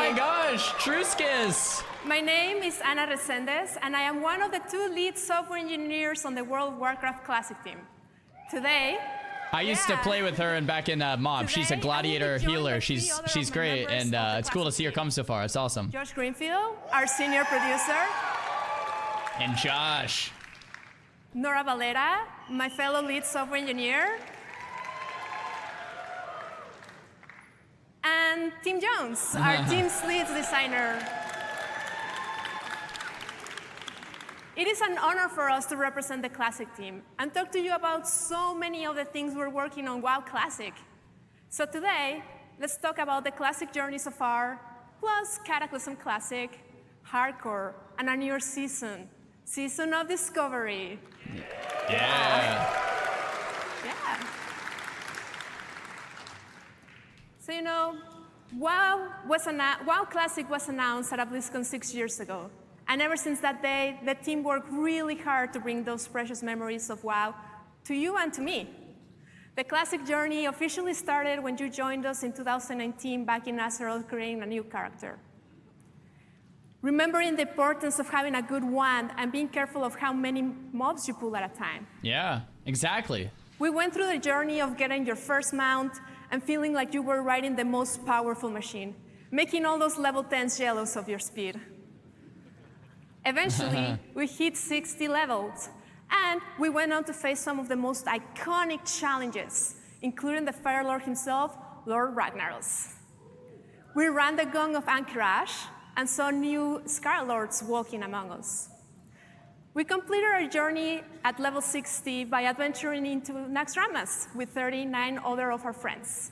my gosh, Truskis. My name is Ana Resendes, and I am one of the 2 lead software engineers on the World of Warcraft Classic team. Today, I used to play with her and back in Mom. She's a gladiator healer. She's great, and it's cool to see her come so far. It's awesome. Josh Greenfield, our senior producer. And Josh. Nora Valera, my fellow lead software engineer. And Tim Jones, our team's lead designer. It is an honor for us to represent the Classic team and talk to you about so many of the things we're working on WoW Classic. So today, let's talk about the Classic journey so far, plus Cataclysm Classic, Hardcore, and a newer season of Discovery. Yeah. So you know, WoW Classic was announced at Blizzcon 6 years ago. And ever since that day, the team worked really hard to bring those precious memories of WoW to you and to me. The Classic journey officially started when you joined us in 2019 back in Azeroth creating a new character. Remembering the importance of having a good wand and being careful of how many mobs you pull at a time. Yeah, exactly. We went through the journey of getting your first mount and feeling like you were riding the most powerful machine, making all those level 10s jealous of your speed. Eventually, we hit 60 levels, and we went on to face some of the most iconic challenges, including the Fire Lord himself, Lord Ragnaros. We ran the Gong of Anchorage and saw new Scar Lords walking among us. We completed our journey at level 60 by adventuring into Naxxramas with 39 other of our friends.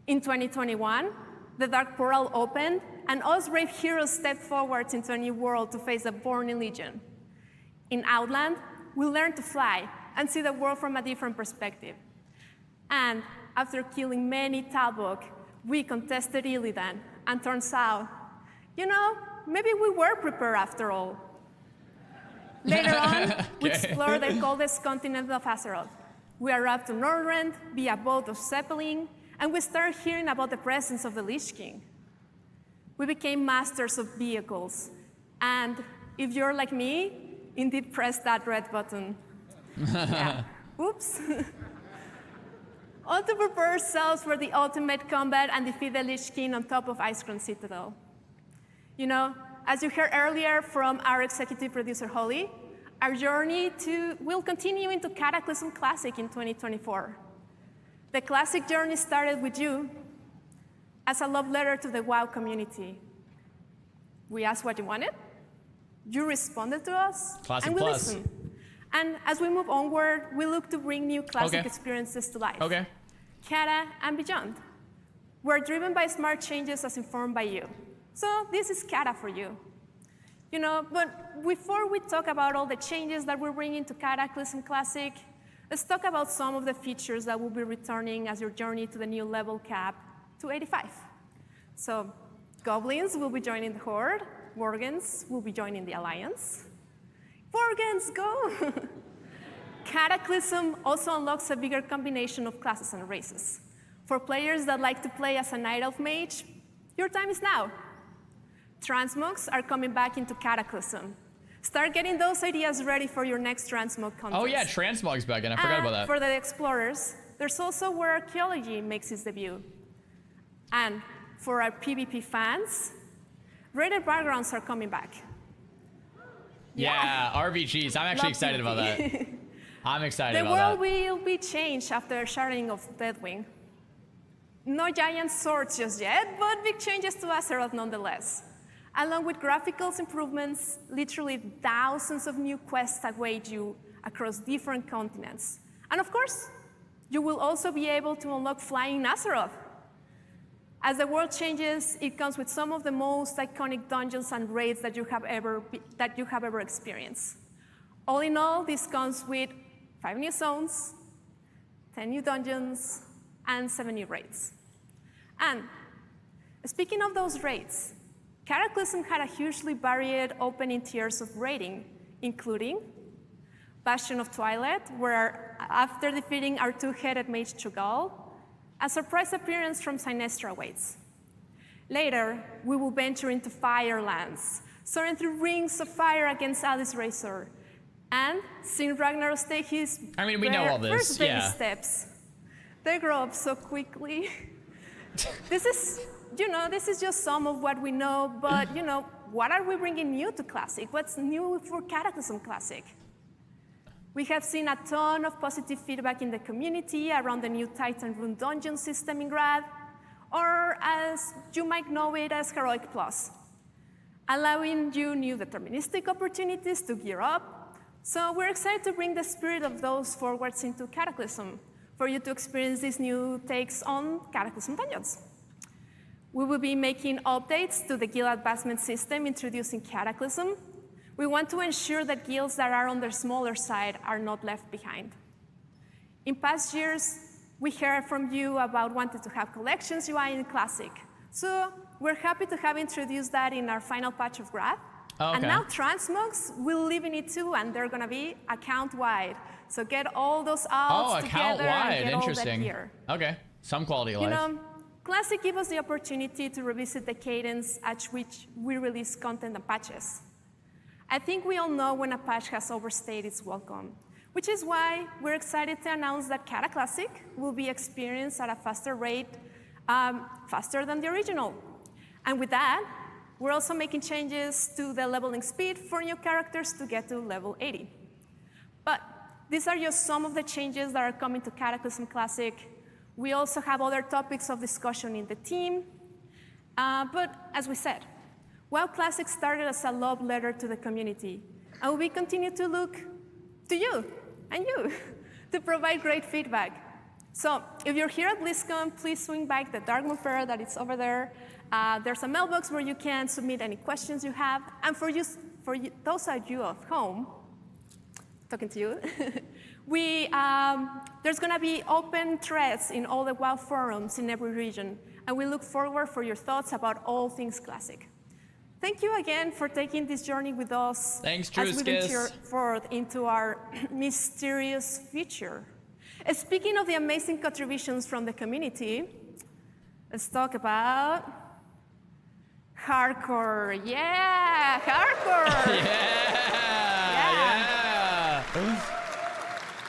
In 2021, the Dark Portal opened, and us brave heroes stepped forward into a new world to face the Burning Legion. In Outland, we learned to fly and see the world from a different perspective. And after killing many Talbot, we contested Illidan, and turns out, you know, maybe we were prepared after all. Later on, we explored the coldest continent of Azeroth. We arrived to Nordrend via boat of Zeppelin, and we started hearing about the presence of the Lich King. We became masters of vehicles, and if you're like me, indeed press that red button. Yeah. Oops. All to prepare ourselves for the ultimate combat and defeat the Lich King on top of Icecrown Citadel. You know, as you heard earlier from our executive producer, Holly, our journey will continue into Cataclysm Classic in 2024. The Classic journey started with you as a love letter to the WoW community. We asked what you wanted, you responded to us, Classic and we Plus. listened. And as we move onward, we look to bring new Classic experiences to life. Cata and beyond. We're driven by smart changes as informed by you. So this is Cata for you. You know, but before we talk about all the changes that we're bringing to Cataclysm Classic, let's talk about some of the features that will be returning as your journey to the new level cap to 85. So Goblins will be joining the Horde, Worgens will be joining the Alliance. Worgens, go! Cataclysm also unlocks a bigger combination of classes and races. For players that like to play as a Night Elf Mage, your time is now. Transmogs are coming back into Cataclysm. Start getting those ideas ready for your next Transmog contest. Oh yeah, Transmog's back in. I forgot about that. For the Explorers, there's also where Archaeology makes its debut. And for our PvP fans, Rated Backgrounds are coming back. Yeah, RBGs. I'm actually excited about that. I'm excited about that. The world will be changed after sharding of Deathwing. No giant swords just yet, but big changes to Azeroth nonetheless. Along with graphical improvements, literally thousands of new quests await you across different continents. And of course, you will also be able to unlock flying in Azeroth. As the world changes, it comes with some of the most iconic dungeons and raids that you have ever experienced. All in all, this comes with 5 new zones, 10 new dungeons, and 7 new raids. And speaking of those raids, Cataclysm had a hugely varied opening tiers of raiding, including Bastion of Twilight, where after defeating our 2-headed mage Chugal, a surprise appearance from Sinestra awaits. Later, we will venture into Firelands, soaring through rings of fire against Alice Razor, and seeing Ragnaros take his we know all this, first baby yeah. steps. They grow up so quickly. This is just some of what we know, but what are we bringing new to Classic? What's new for Cataclysm Classic? We have seen a ton of positive feedback in the community around the new Titan Rune dungeon system in Grad, or as you might know it as Heroic Plus, allowing you new deterministic opportunities to gear up. So we're excited to bring the spirit of those forwards into Cataclysm for you to experience these new takes on Cataclysm dungeons. We will be making updates to the guild advancement system introducing Cataclysm. We want to ensure that guilds that are on the smaller side are not left behind. In past years, we heard from you about wanting to have collections UI in Classic. So we're happy to have introduced that in our final patch of Grad. Oh, okay. And now transmogs will live in it too, and they're gonna be account-wide. So get all those outs together and get interesting. all that gear. Okay, some quality of life. Classic gives us the opportunity to revisit the cadence at which we release content and patches. I think we all know when a patch has overstayed its welcome, which is why we're excited to announce that Cataclassic will be experienced at a faster rate, faster than the original. And with that, we're also making changes to the leveling speed for new characters to get to level 80. But these are just some of the changes that are coming to Cataclysm Classic. We also have other topics of discussion in the team. But as we said, WoW Classic started as a love letter to the community, and we continue to look to you and you to provide great feedback. So if you're here at Blizzcon, please swing by the Darkmoon Fair that is over there. There's a mailbox where you can submit any questions you have. And for those of you at home, talking to you, there's going to be open threads in all the WoW forums in every region, and we look forward for your thoughts about all things Classic. Thank you again for taking this journey with us. Thanks, as we venture Druskis. forward into our mysterious future. Speaking of the amazing contributions from the community, let's talk about hardcore. Yeah, hardcore. yeah.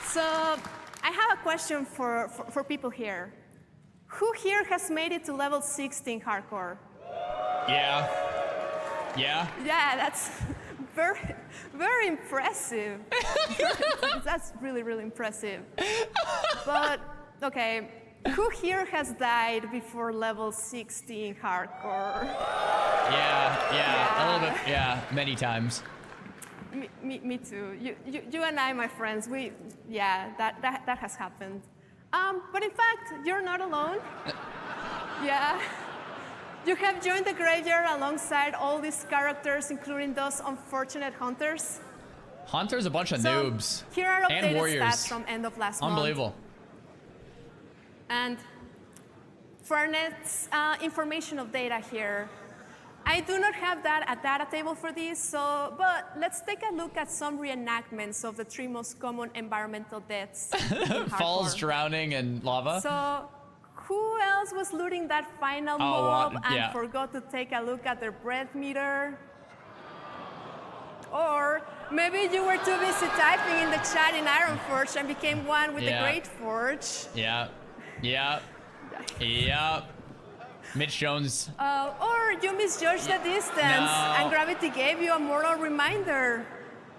So I have a question for people here. Who here has made it to level 16 hardcore? Yeah. Yeah? Yeah, that's very, very impressive. That's really, really impressive. But, okay, who here has died before level 16 hardcore? Yeah, a little bit, many times. Me too. You and I, my friends, that has happened. But in fact, you're not alone. Yeah. You have joined the graveyard alongside all these characters, including those unfortunate hunters. Hunters, a bunch of noobs. Here are and updated warriors. stats from end of last month. Unbelievable. And for our next information of data here, I do not have a data table for this, but let's take a look at some reenactments of the 3 most common environmental deaths. Falls, drowning, and lava. So who else was looting that final mob and forgot to take a look at their breath meter? Or maybe you were too busy typing in the chat in Ironforge and became one with the Great Forge. Yeah. Mitch Jones. Or you misjudged the distance and gravity gave you a moral reminder.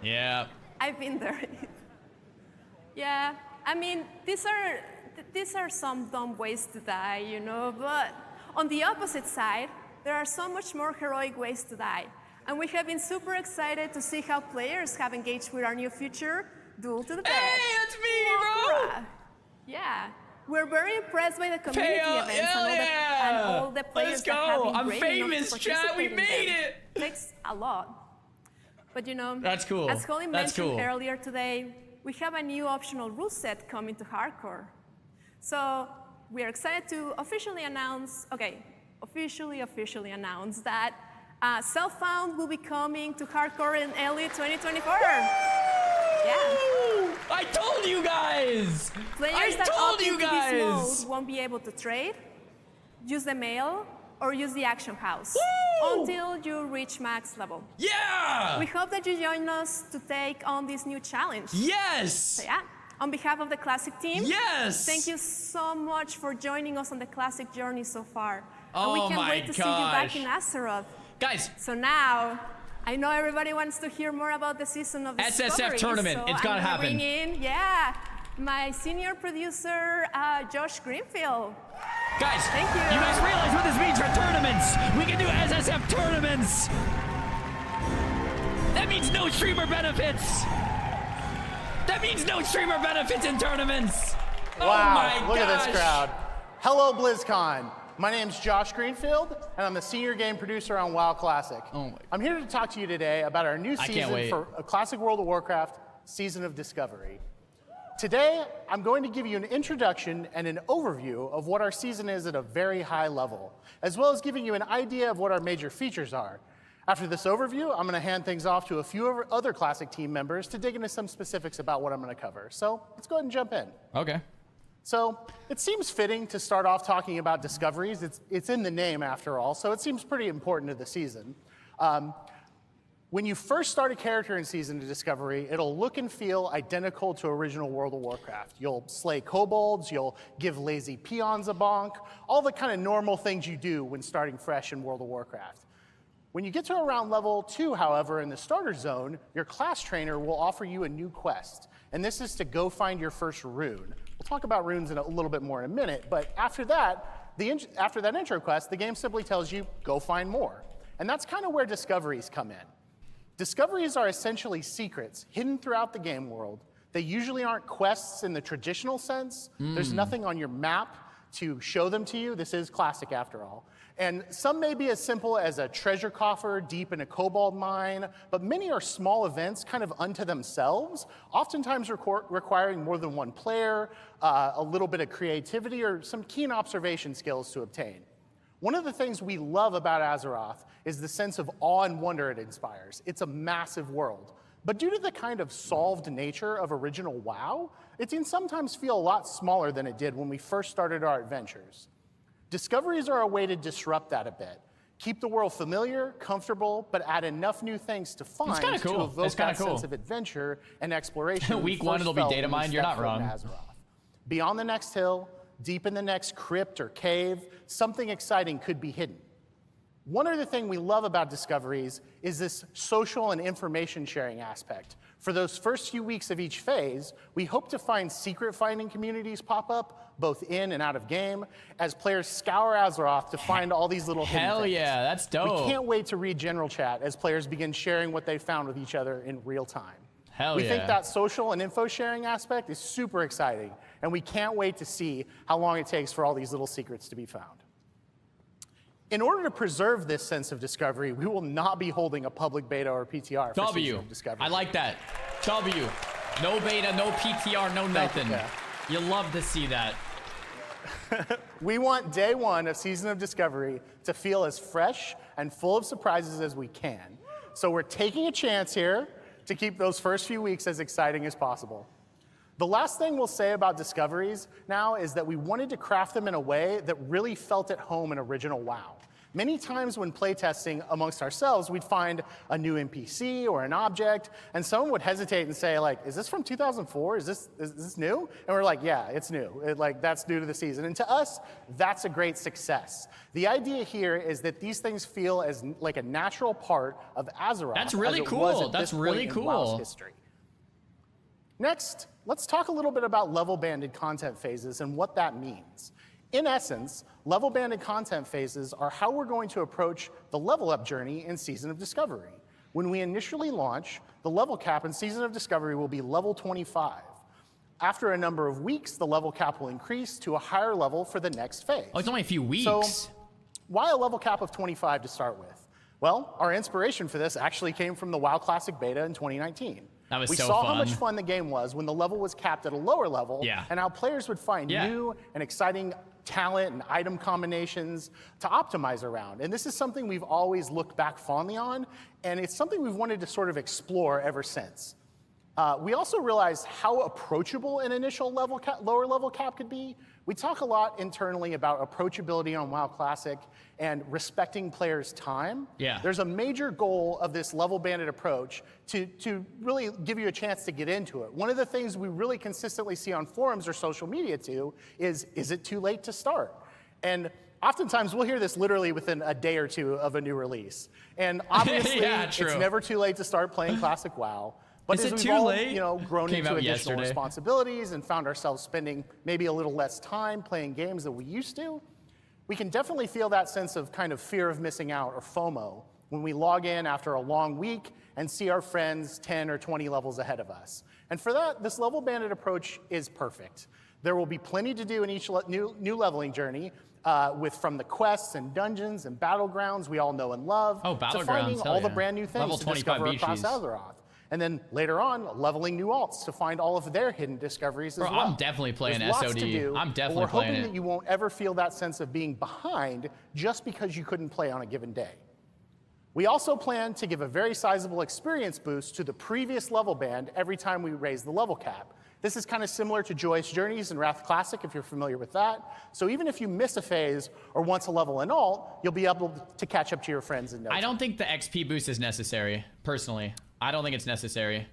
Yeah. I've been there. Yeah, I mean, these are some dumb ways to die, but on the opposite side, there are so much more heroic ways to die. And we have been super excited to see how players have engaged with our new feature, Duel to the Death. Hey, that's me, bro! Yeah. We're very impressed by the community events and all the players that have been I'm brave famous, enough to chat. We participate in made them. it. Takes a lot. But that's cool. As Colin mentioned earlier today, we have a new optional rule set coming to hardcore. So we are excited to officially announce that Self-Found will be coming to hardcore in early 2024. Yeah. I told you guys! Players that opt into this mode won't be able to trade, use the mail, or use the action house until you reach max level. Yeah! We hope that you join us to take on this new challenge. Yes! So yeah, on behalf of the Classic team, yes! Thank you so much for joining us on the Classic journey so far. Oh, and we can't my wait to see you back gosh. in Azeroth. Guys. So now, I know everybody wants to hear more about the season of Discovery. SSF tournament, so it's gotta happen. Bring in, my senior producer, Josh Greenfield. Guys, thank you. You guys realize what this means for tournaments? We can do SSF tournaments. That means no streamer benefits. That means no streamer benefits in tournaments. Wow, oh my look gosh. at this crowd. Hello, Blizzcon. My name's Josh Greenfield, and I'm the senior game producer on WoW Classic. Oh my. I'm here to talk to you today about our new season for a Classic World of Warcraft, Season of Discovery. Today, I'm going to give you an introduction and an overview of what our season is at a very high level, as well as giving you an idea of what our major features are. After this overview, I'm going to hand things off to a few other Classic team members to dig into some specifics about what I'm going to cover. So let's go ahead and jump in. Okay. So it seems fitting to start off talking about discoveries. It's in the name, after all, so it seems pretty important to the season. When you first start a character in Season of Discovery, it'll look and feel identical to original World of Warcraft. You'll slay kobolds, you'll give lazy peons a bonk, all the kind of normal things you do when starting fresh in World of Warcraft. When you get to around level 2, however, in the starter zone, your class trainer will offer you a new quest. And this is to go find your first rune. We'll talk about runes in a little bit more in a minute, but after that intro quest, the game simply tells you, go find more. And that's kind of where discoveries come in. Discoveries are essentially secrets hidden throughout the game world. They usually aren't quests in the traditional sense. There's nothing on your map to show them to you. This is Classic after all. And some may be as simple as a treasure coffer deep in a kobold mine, but many are small events kind of unto themselves, oftentimes requiring more than one player, a little bit of creativity, or some keen observation skills to obtain. One of the things we love about Azeroth is the sense of awe and wonder it inspires. It's a massive world. But due to the kind of solved nature of original WoW, it can sometimes feel a lot smaller than it did when we first started our adventures. Discoveries are a way to disrupt that a bit. Keep the world familiar, comfortable, but add enough new things to find to evoke that sense of adventure and exploration. Week 1, it'll be data mined, you're not wrong. Beyond the next hill, deep in the next crypt or cave, something exciting could be hidden. One other thing we love about discoveries is this social and information sharing aspect. For those first few weeks of each phase, we hope to find secret finding communities pop up, both in and out of game, as players scour Azeroth to find all these little hidden things. Hell yeah, that's dope. We can't wait to read general chat as players begin sharing what they found with each other in real time. Hell we think that social and info sharing aspect is super exciting, and we can't wait to see how long it takes for all these little secrets to be found. In order to preserve this sense of discovery, we will not be holding a public beta or PTR for Season of Discovery. I like that. W. No beta, no PTR, no nothing. You love to see that. We want day 1 of Season of Discovery to feel as fresh and full of surprises as we can. So we're taking a chance here to keep those first few weeks as exciting as possible. The last thing we'll say about discoveries now is that we wanted to craft them in a way that really felt at home in original WoW. Many times when playtesting amongst ourselves, we'd find a new NPC or an object, and someone would hesitate and say, like, is this from 2004? Is this new? And we're like, yeah, it's new. That's new to the season. And to us, that's a great success. The idea here is that these things feel as like a natural part of Azeroth. That's really cool. That's really cool. WoW's history. Next, let's talk a little bit about level-banded content phases and what that means. In essence, level-banded content phases are how we're going to approach the level-up journey in Season of Discovery. When we initially launch, the level cap in Season of Discovery will be level 25. After a number of weeks, the level cap will increase to a higher level for the next phase. Oh, it's only a few weeks. So, why a level cap of 25 to start with? Well, our inspiration for this actually came from the WoW Classic Beta in 2019. That was we so saw fun. how much fun the game was when the level was capped at a lower level, and how players would find new and exciting talent and item combinations to optimize around. And this is something we've always looked back fondly on, and it's something we've wanted to sort of explore ever since. We also realized how approachable an initial lower level cap could be. We talk a lot internally about approachability on WoW Classic and respecting players' time. Yeah. There's a major goal of this level banded approach to really give you a chance to get into it. One of the things we really consistently see on forums or social media too is it too late to start? And oftentimes we'll hear this literally within a day or two of a new release. And obviously it's never too late to start playing Classic WoW. But Is as it we've too all, late? grown Came into out additional yesterday. responsibilities and found ourselves spending maybe a little less time playing games than we used to, we can definitely feel that sense of kind of fear of missing out or FOMO when we log in after a long week and see our friends 10 or 20 levels ahead of us. And for that, this level banded approach is perfect. There will be plenty to do in each new leveling journey, from the quests and dungeons and battlegrounds we all know and love, Oh, to battlegrounds, finding hell all the yeah. brand new things Level to 25 discover across Beaches. Azeroth. And then later on, leveling new alts to find all of their hidden discoveries as Bro, well. I'm definitely playing There's lots SOD. to do, I'm but definitely we're playing hoping it. that you won't ever feel that sense of being behind just because you couldn't play on a given day. We also plan to give a very sizable experience boost to the previous level band every time we raise the level cap. This is kind of similar to Joyous Journeys and Wrath Classic, if you're familiar with that. So even if you miss a phase or once a level in alt, you'll be able to catch up to your friends in no time. I don't think the XP boost is necessary, personally. I don't think it's necessary.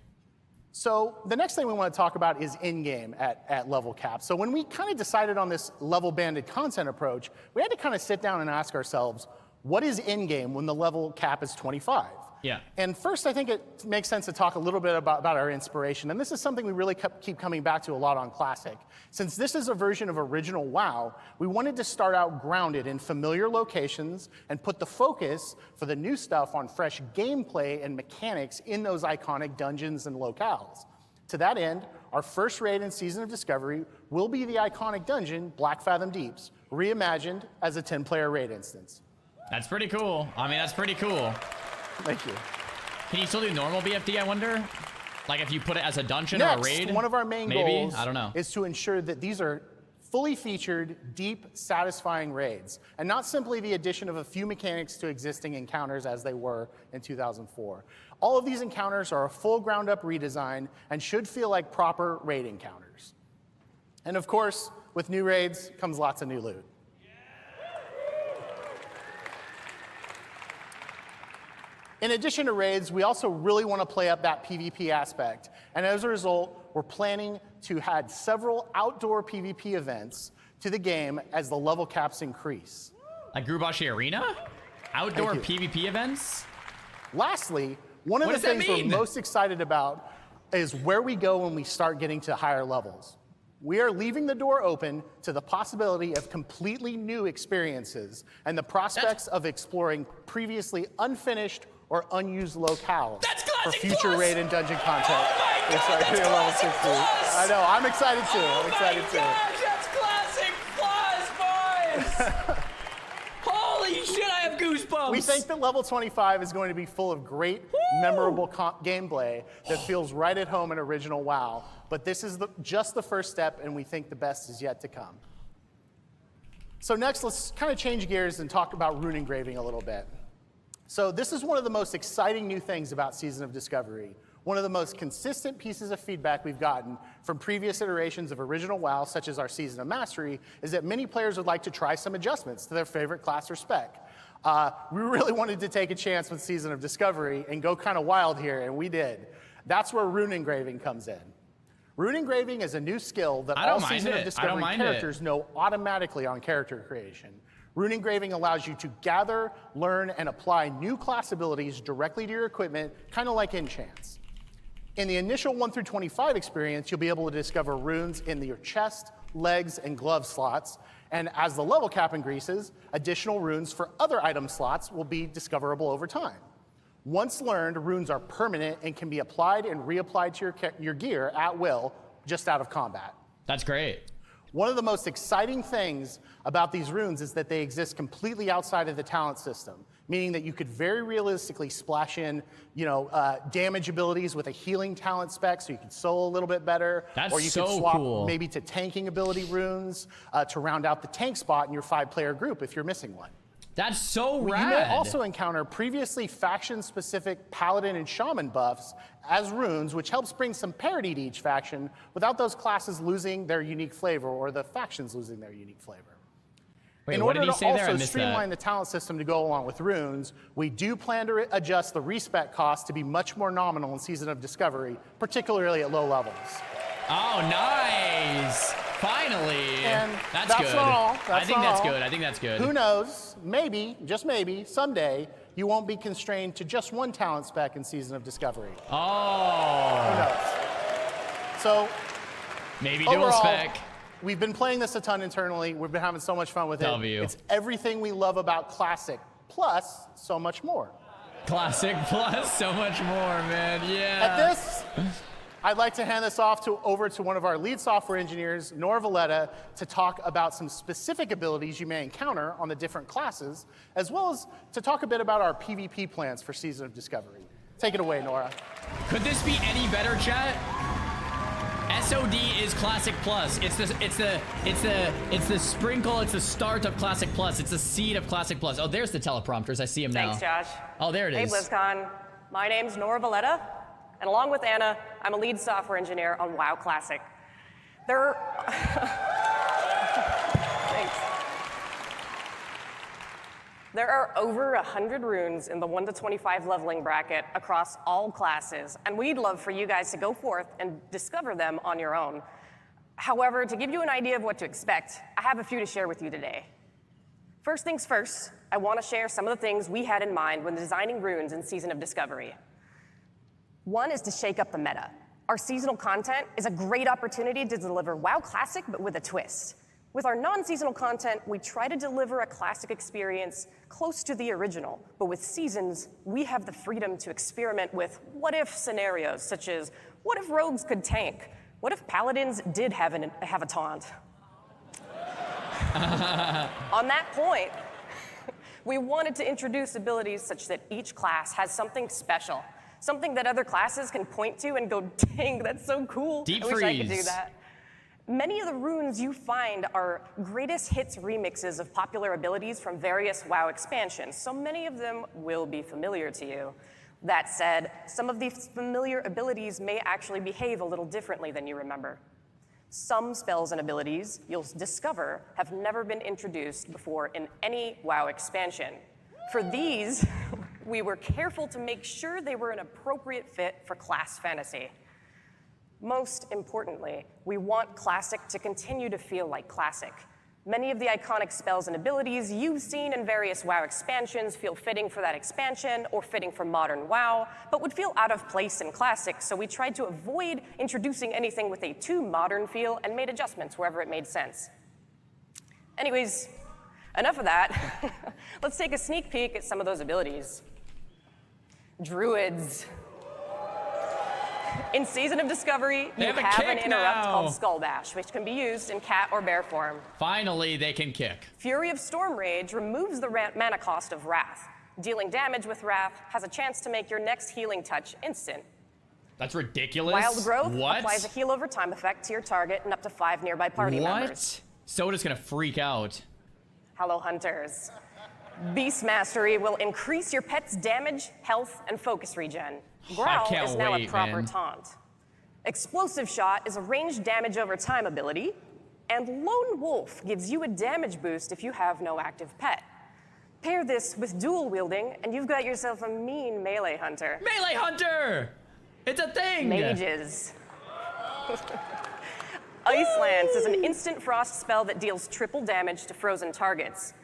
So the next thing we want to talk about is in-game at level cap. So when we kind of decided on this level banded content approach, we had to kind of sit down and ask ourselves, what is in-game when the level cap is 25? Yeah. And first, I think it makes sense to talk a little bit about our inspiration. And this is something we really keep coming back to a lot on Classic. Since this is a version of original WoW, we wanted to start out grounded in familiar locations and put the focus for the new stuff on fresh gameplay and mechanics in those iconic dungeons and locales. To that end, our first raid in Season of Discovery will be the iconic dungeon, Black Fathom Deeps, reimagined as a 10-player raid instance. That's pretty cool. I mean, that's pretty cool. Thank you. Can you still do normal BFD, I wonder? Like if you put it as a dungeon Next, or a raid? one of our main Maybe? goals I don't know. is to ensure that these are fully featured, deep, satisfying raids, and not simply the addition of a few mechanics to existing encounters as they were in 2004. All of these encounters are a full ground-up redesign and should feel like proper raid encounters. And of course, with new raids comes lots of new loot. In addition to raids, we also really want to play up that PvP aspect. And as a result, we're planning to add several outdoor PvP events to the game as the level caps increase. Like Grubashi Arena? Outdoor Thank you. PvP events? Lastly, one of What the does that things we're mean? most excited about is where we go when we start getting to higher levels. We are leaving the door open to the possibility of completely new experiences and the prospects of exploring previously unfinished or unused locales That's for Classic future Plus! raid and dungeon content. Oh my God, Here, that's level Classic 60. Plus! I know, I'm excited too. Oh I'm excited my too. gosh, that's Classic Plus, boys! Holy shit, I have goosebumps! We think that level 25 is going to be full of great, memorable gameplay that feels right at home in original WoW. But this is just the first step, and we think the best is yet to come. So next, let's kind of change gears and talk about rune engraving a little bit. So this is one of the most exciting new things about Season of Discovery. One of the most consistent pieces of feedback we've gotten from previous iterations of original WoW, such as our Season of Mastery, is that many players would like to try some adjustments to their favorite class or spec. We really wanted to take a chance with Season of Discovery and go kind of wild here, and we did. That's where rune engraving comes in. Rune engraving is a new skill that all Season of Discovery characters know automatically on character creation. Rune engraving allows you to gather, learn, and apply new class abilities directly to your equipment, kind of like enchants. In the initial 1 through 25 experience, you'll be able to discover runes in your chest, legs, and glove slots. And as the level cap increases, additional runes for other item slots will be discoverable over time. Once learned, runes are permanent and can be applied and reapplied to your gear at will, just out of combat. That's great. One of the most exciting things about these runes is that they exist completely outside of the talent system, meaning that you could very realistically splash in, damage abilities with a healing talent spec, so you could solo a little bit better. That's or you so could swap cool. maybe to tanking ability runes to round out the tank spot in your 5-player group if you're missing one. That's so You rad. may also encounter previously faction-specific paladin and shaman buffs as runes, which helps bring some parity to each faction without those classes losing their unique flavor or the factions losing their unique flavor. Wait, In what order did he to say there? I also missed streamline that. the talent system to go along with runes, we do plan to adjust the respec cost to be much more nominal in Season of Discovery, particularly at low levels. Oh, nice. Finally. And that's good. not all. I think not that's all. good. I think that's good. Who knows? Maybe, just maybe, someday you won't be constrained to just one talent spec in Season of Discovery. Who Oh. knows? So Maybe dual overall, spec. we've been playing this a ton internally. We've been having so much fun with W. it. It's everything we love about Classic, plus so much more. Classic plus so much more, man. Yeah. At this, I'd like to hand this off over to one of our lead software engineers, Nora Valletta, to talk about some specific abilities you may encounter on the different classes, as well as to talk a bit about our PvP plans for Season of Discovery. Take it away, Nora. Could this be any better, chat? SOD is Classic Plus. It's the sprinkle. It's the start of Classic Plus. It's the seed of Classic Plus. Oh, there's the teleprompters. I see them now. Thanks, Josh. Oh, there it Hey, is. Blizzcon. My name's Nora Valletta, and along with Anna, I'm a lead software engineer on WoW Classic. Thanks. There are over 100 runes in the 1 to 25 leveling bracket across all classes, and we'd love for you guys to go forth and discover them on your own. However, to give you an idea of what to expect, I have a few to share with you today. First things first, I want to share some of the things we had in mind when designing runes in Season of Discovery. One is to shake up the meta. Our seasonal content is a great opportunity to deliver WoW Classic, but with a twist. With our non-seasonal content, we try to deliver a classic experience close to the original, but with seasons, we have the freedom to experiment with what-if scenarios, such as, what if rogues could tank? What if paladins did have a taunt? On that point, we wanted to introduce abilities such that each class has something special, something that other classes can point to and go, dang, that's so cool. Deep I wish I could do freeze. that. Many of the runes you find are greatest hits remixes of popular abilities from various WoW expansions, so many of them will be familiar to you. That said, some of these familiar abilities may actually behave a little differently than you remember. Some spells and abilities you'll discover have never been introduced before in any WoW expansion. For these, we were careful to make sure they were an appropriate fit for class fantasy. Most importantly, we want Classic to continue to feel like Classic. Many of the iconic spells and abilities you've seen in various WoW expansions feel fitting for that expansion or fitting for modern WoW, but would feel out of place in Classic, so we tried to avoid introducing anything with a too modern feel and made adjustments wherever it made sense. Anyways, enough of that. Let's take a sneak peek at some of those abilities. Druids. In Season of Discovery, They you have a have an kick interrupt now. called Skull Dash, which can be used in cat or bear form. Finally, they can kick. Fury of Storm Rage removes the mana cost of Wrath. Dealing damage with Wrath has a chance to make your next healing touch instant. That's ridiculous. Wild Growth What? applies a heal over time effect to your target and up to 5 nearby party members. What? Soda's gonna freak out. Hello, Hunters. Beast Mastery will increase your pet's damage, health, and focus regen. Growl can't is now wait, a proper man. taunt. Explosive Shot is a ranged damage over time ability, and Lone Wolf gives you a damage boost if you have no active pet. Pair this with dual wielding, and you've got yourself a mean melee hunter. Melee Hunter! It's a thing! Mages. Ice Lance is an instant frost spell that deals triple damage to frozen targets.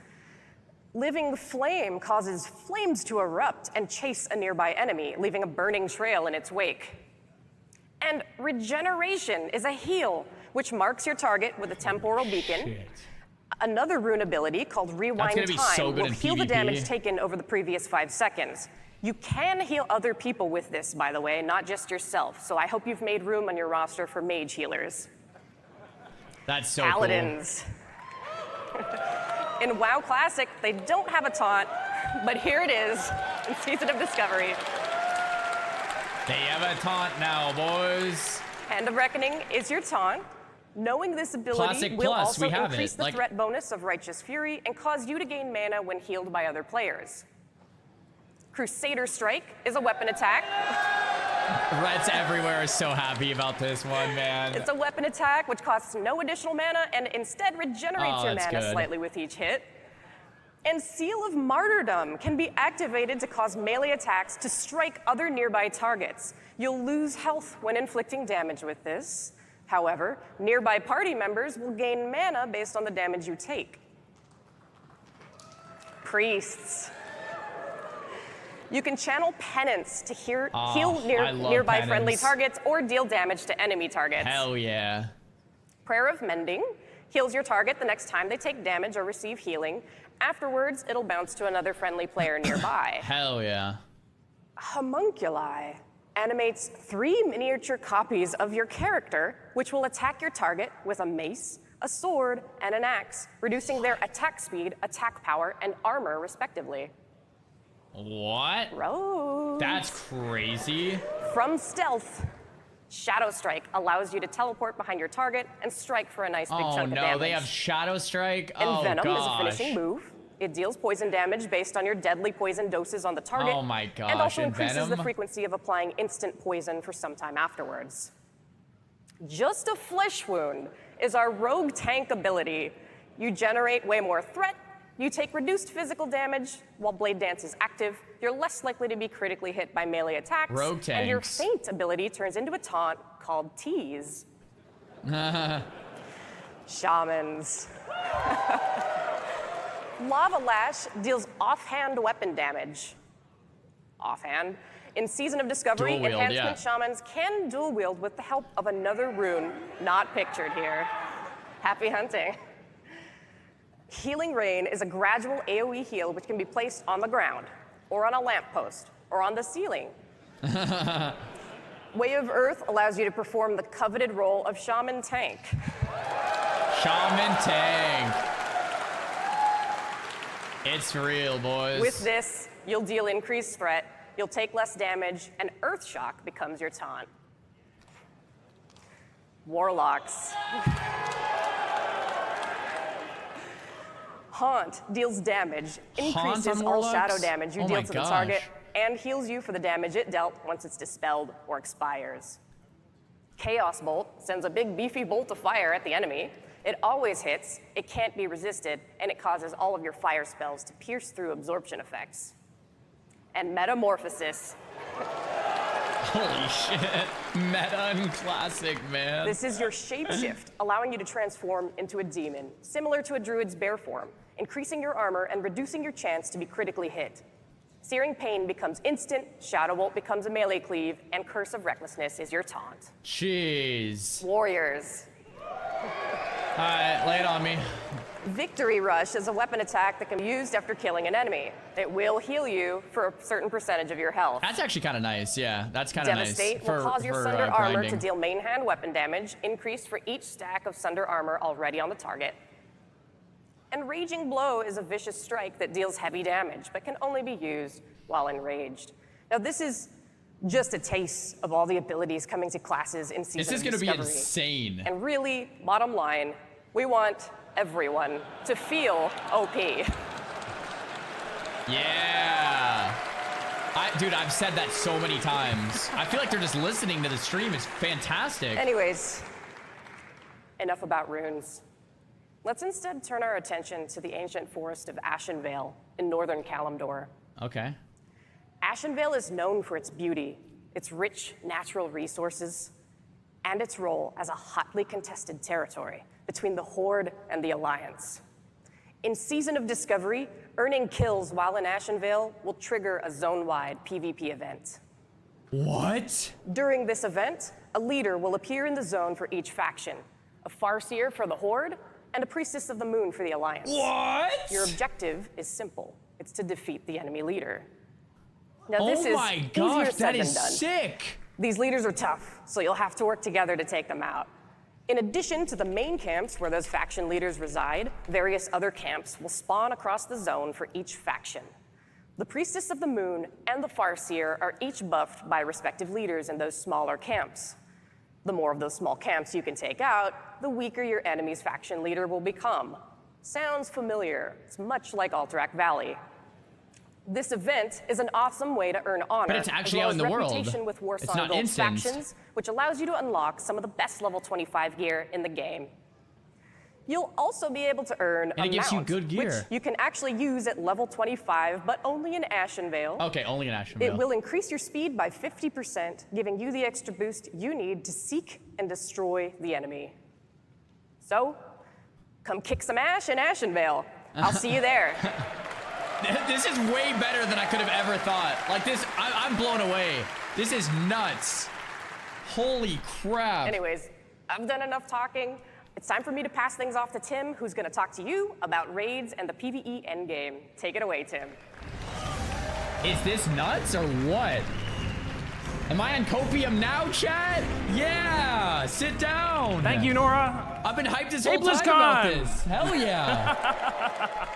Living Flame causes flames to erupt and chase a nearby enemy, leaving a burning trail in its wake. And Regeneration is a heal, which marks your target with a temporal beacon. Shit. Another rune ability called Rewind gonna be Time so good will in heal the PvP. damage taken over the previous 5 seconds. You can heal other people with this, by the way, not just yourself, so I hope you've made room on your roster for mage healers. That's so Paladins. In WoW Classic, they don't have a taunt, but here it is in Season of Discovery. cool. They have a taunt now, boys. Hand of Reckoning is your taunt. Knowing this ability Classic will plus, also we have increase it. the Like- threat bonus of Righteous Fury and cause you to gain mana when healed by other players. Crusader Strike is a weapon attack. Reds everywhere are so happy about this one, man. It's a weapon attack which costs no additional mana and instead regenerates your that's mana good. slightly with each hit. And Seal of Martyrdom can be activated to cause melee attacks to strike other nearby targets. You'll lose health when inflicting damage with this. However, nearby party members will gain mana based on the damage you take. Priests. You can channel Penance to heal I love nearby Penance. friendly targets or deal damage to enemy targets. Hell yeah. Prayer of Mending heals your target the next time they take damage or receive healing. Afterwards, it'll bounce to another friendly player nearby. Hell yeah. Homunculi animates 3 miniature copies of your character, which will attack your target with a mace, a sword, and an axe, reducing their attack speed, attack power, and armor, respectively. What? Rogue. That's crazy. From stealth, Shadow Strike allows you to teleport behind your target and strike for a nice big Oh chunk of no, damage. they have Shadow Strike? And Oh Venom gosh. is a finishing move. It deals poison damage based on your deadly poison doses on the target. Oh my gosh, And also and increases the Venom? frequency of applying instant poison for some time afterwards. Just a Flesh Wound is our rogue tank ability. You generate way more threat, you take reduced physical damage while Blade Dance is active, you're less likely to be critically hit by melee attacks, Rogue and your tanks. Feint ability turns into a taunt called Tease. Shamans. Lava Lash deals offhand weapon damage. Offhand. In Season of Discovery, Dual wield, enhancement shamans can dual wield with the help of another rune not pictured here. Happy hunting. Healing Rain is a gradual AoE heal which can be placed on the ground, or on a lamppost, or on the ceiling. Way of Earth allows you to perform the coveted role of Shaman Tank. Shaman Tank. It's real, boys. With this, you'll deal increased threat, you'll take less damage, and Earth Shock becomes your taunt. Warlocks. Haunt deals damage, increases on all Warlocks? shadow damage you Oh deal my to the gosh. target, and heals you for the damage it dealt once it's dispelled or expires. Chaos Bolt sends a big beefy bolt of fire at the enemy. It always hits, it can't be resisted, and it causes all of your fire spells to pierce through absorption effects. And Metamorphosis. Holy shit. Meta and classic, man. This is your shapeshift, allowing you to transform into a demon, similar to a druid's bear form, increasing your armor and reducing your chance to be critically hit. Searing Pain becomes instant, Shadow Bolt becomes a melee cleave, and Curse of Recklessness is your taunt. Jeez. Warriors. All right, lay it on me. Victory Rush is a weapon attack that can be used after killing an enemy. It will heal you for a certain percentage of your health. That's actually kind of nice, yeah. That's kind of nice. Devastate will cause your for, Sunder armor grinding. to deal main hand weapon damage, increased for each stack of Sunder armor already on the target. And Raging Blow is a vicious strike that deals heavy damage, but can only be used while enraged. Now this is just a taste of all the abilities coming to classes in Season This is of going to be Discovery. insane. And really, bottom line, we want everyone to feel OP. Yeah. Dude, I've said that so many times. I feel like they're just listening to the stream. It's fantastic. Anyways, enough about runes. Let's instead turn our attention to the ancient forest of Ashenvale in northern Kalimdor. Okay. Ashenvale is known for its beauty, its rich natural resources, and its role as a hotly contested territory between the Horde and the Alliance. In Season of Discovery, earning kills while in Ashenvale will trigger a zone-wide PvP event. What? During this event, a leader will appear in the zone for each faction, a Farseer for the Horde, and a Priestess of the Moon for the Alliance. What? Your objective is simple. It's to defeat the enemy leader. Now, Oh this is my easier gosh, said that than is done. sick. These leaders are tough, so you'll have to work together to take them out. In addition to the main camps where those faction leaders reside, various other camps will spawn across the zone for each faction. The Priestess of the Moon and the Farseer are each buffed by respective leaders in those smaller camps. The more of those small camps you can take out, the weaker your enemy's faction leader will become. Sounds familiar? It's much like Alterac Valley. This event is an awesome way to earn honor, But it's actually as well out in as the world. reputation with It's Warsong not Gold instanced. factions, which allows you to unlock some of the best level 25 gear in the game. You'll also be able to earn And a it gives you mount, good gear. which you can actually use at level 25, but only in Ashenvale. Okay, only in Ashenvale. It will increase your speed by 50%, giving you the extra boost you need to seek and destroy the enemy. So, come kick some ash in Ashenvale. I'll see you there. This is way better than I could have ever thought. Like this, I'm blown away. This is nuts. Holy crap. Anyways, I've done enough talking. It's time for me to pass things off to Tim, who's going to talk to you about raids and the PvE endgame. Take it away, Tim. Is this nuts or what? Am I on copium now, chat? Yeah, sit down. Thank you, Nora. I've been hyped this Hey, whole time about BlizzCon. this. Hell yeah.